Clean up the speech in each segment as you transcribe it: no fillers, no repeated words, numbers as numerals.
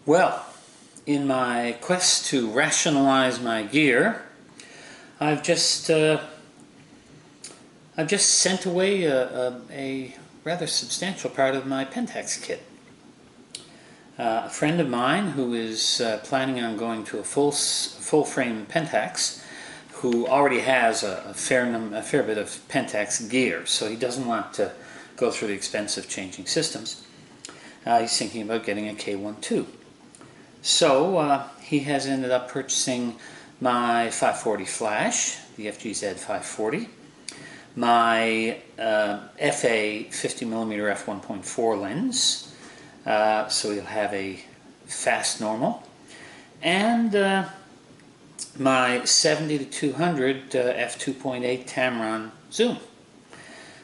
Well, in my quest to rationalize my gear, I've just sent away a rather substantial part of my Pentax kit. A friend of mine who is planning on going to a full-frame Pentax, who already has a fair bit of Pentax gear, so he doesn't want to go through the expense of changing systems. He's thinking about getting a K1 too. So he has ended up purchasing my 540 flash, the FGZ 540, my FA 50mm f1.4 lens, so he'll have a fast normal, and my 70 to 200 f2.8 Tamron zoom.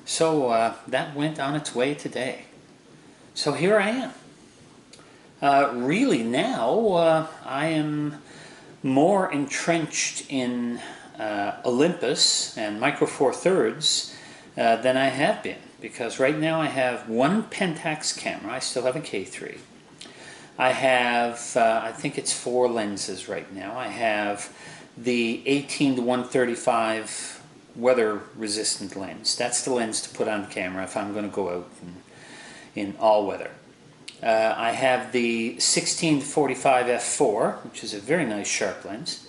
So that went on its way today. So here I am. Really now I am more entrenched in Olympus and Micro Four Thirds than I have been, because right now I have one Pentax camera. I still have a K3. I have, I think it's 4 lenses right now. I have the 18 to 135 weather resistant lens. That's the lens to put on the camera if I'm going to go out in all weather. I have the 16 to 45 f4, which is a very nice sharp lens.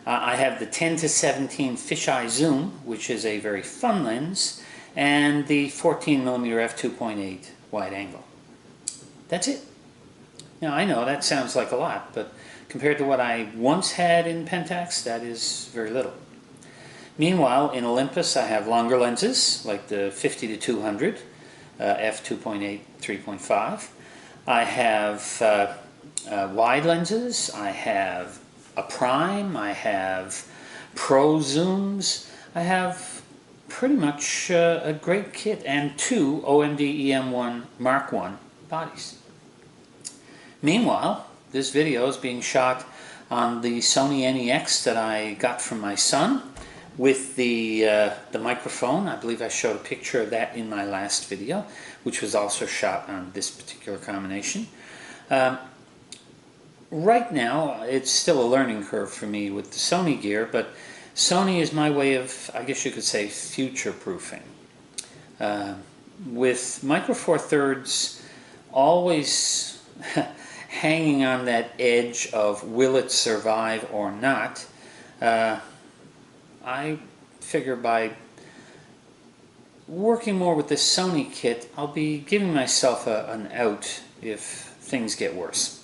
I have the 10 to 17 fisheye zoom, which is a very fun lens, and the 14mm f2.8 wide angle. That's it. Now I know that sounds like a lot, but compared to what I once had in Pentax, that is very little. Meanwhile, in Olympus I have longer lenses, like the 50 to 200 f2.8 3.5. I have wide lenses, I have a prime, I have pro zooms, I have pretty much a great kit, and 2 OMD EM1 Mark I bodies. Meanwhile, this video is being shot on the Sony NEX that I got from my son with the microphone. I believe I showed a picture of that in my last video, which was also shot on this particular combination. Right now, it's still a learning curve for me with the Sony gear, but Sony is my way of, I guess you could say, future-proofing. With Micro Four Thirds always hanging on that edge of will it survive or not, I figure by working more with this Sony kit, I'll be giving myself an out if things get worse.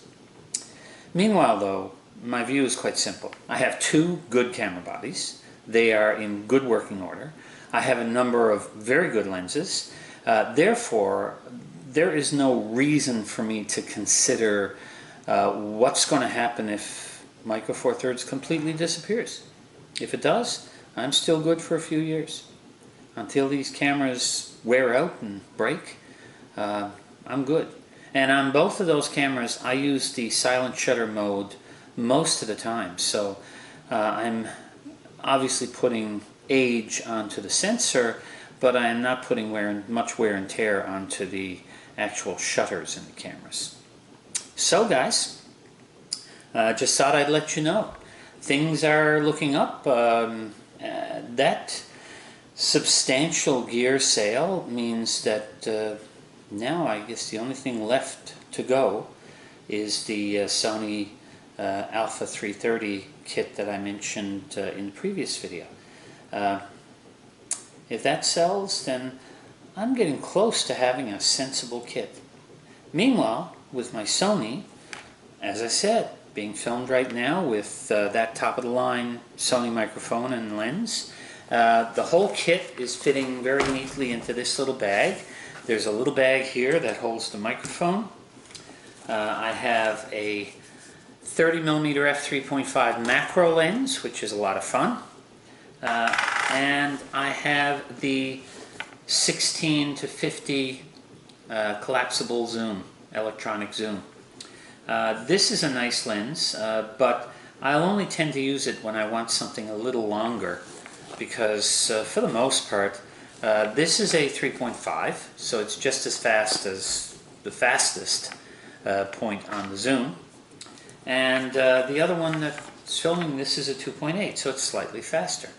Meanwhile, though, my view is quite simple. I have 2 good camera bodies. They are in good working order. I have a number of very good lenses. Therefore, there is no reason for me to consider what's going to happen if Micro Four Thirds completely disappears. If it does, I'm still good for a few years. Until these cameras wear out and break, I'm good. And on both of those cameras, I use the silent shutter mode most of the time. So I'm obviously putting age onto the sensor, but I am not putting much wear and tear onto the actual shutters in the cameras. So guys, just thought I'd let you know. Things are looking up. That substantial gear sale means that now I guess the only thing left to go is the Sony Alpha 330 kit that I mentioned in the previous video. If that sells, then I'm getting close to having a sensible kit. Meanwhile, with my Sony, as I said, being filmed right now with that top-of-the-line Sony microphone and lens. The whole kit is fitting very neatly into this little bag. There's a little bag here that holds the microphone. I have a 30mm f3.5 macro lens, which is a lot of fun. And I have the 16 to 50 collapsible zoom, electronic zoom. This is a nice lens, but I'll only tend to use it when I want something a little longer, because for the most part, this is a 3.5, so it's just as fast as the fastest point on the zoom. And the other one that's filming this is a 2.8, so it's slightly faster.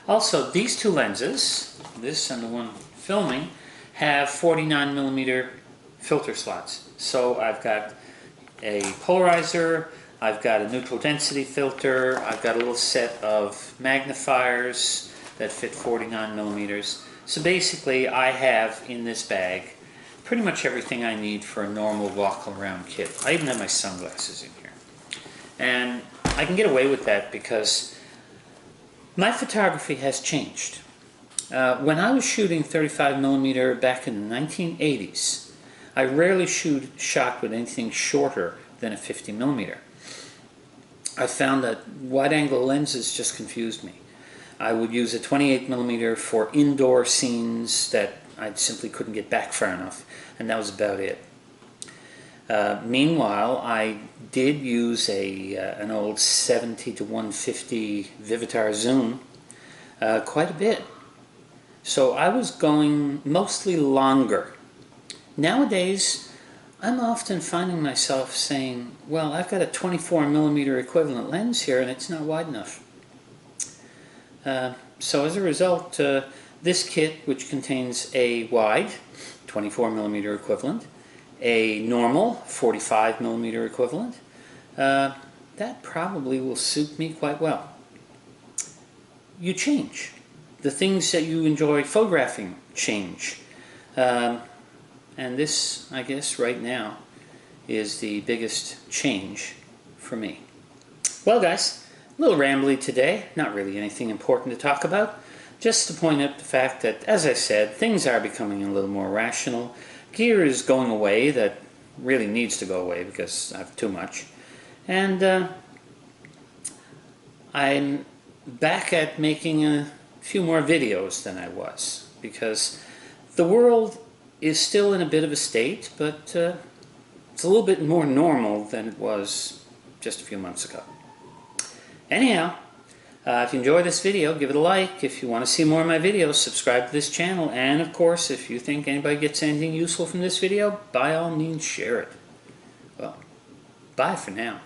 Also, these two lenses, this and the one filming, have 49mm filter slots. So I've got a polarizer, I've got a neutral density filter, I've got a little set of magnifiers that fit 49mm. So basically I have in this bag pretty much everything I need for a normal walk-around kit. I even have my sunglasses in here. And I can get away with that because my photography has changed. When I was shooting 35mm back in the 1980s, I rarely shot with anything shorter than a 50mm. I found that wide-angle lenses just confused me. I would use a 28mm for indoor scenes that I simply couldn't get back far enough, and that was about it. Meanwhile, I did use an old 70-150 Vivitar zoom quite a bit. So I was going mostly longer. Nowadays, I'm often finding myself saying, well, I've got a 24mm equivalent lens here and it's not wide enough. So as a result, this kit, which contains a wide 24mm equivalent, a normal 45mm equivalent, that probably will suit me quite well. You change. The things that you enjoy photographing change. And this, I guess, right now is the biggest change for me. Well, guys, a little rambly today. Not really anything important to talk about. Just to point out the fact that, as I said, things are becoming a little more rational. Gear is going away that really needs to go away because I have too much. And I'm back at making a few more videos than I was, because the world is still in a bit of a state, but it's a little bit more normal than it was just a few months ago. Anyhow, if you enjoy this video, give it a like. If you want to see more of my videos, subscribe to this channel. And of course, if you think anybody gets anything useful from this video, by all means share it. Well, bye for now.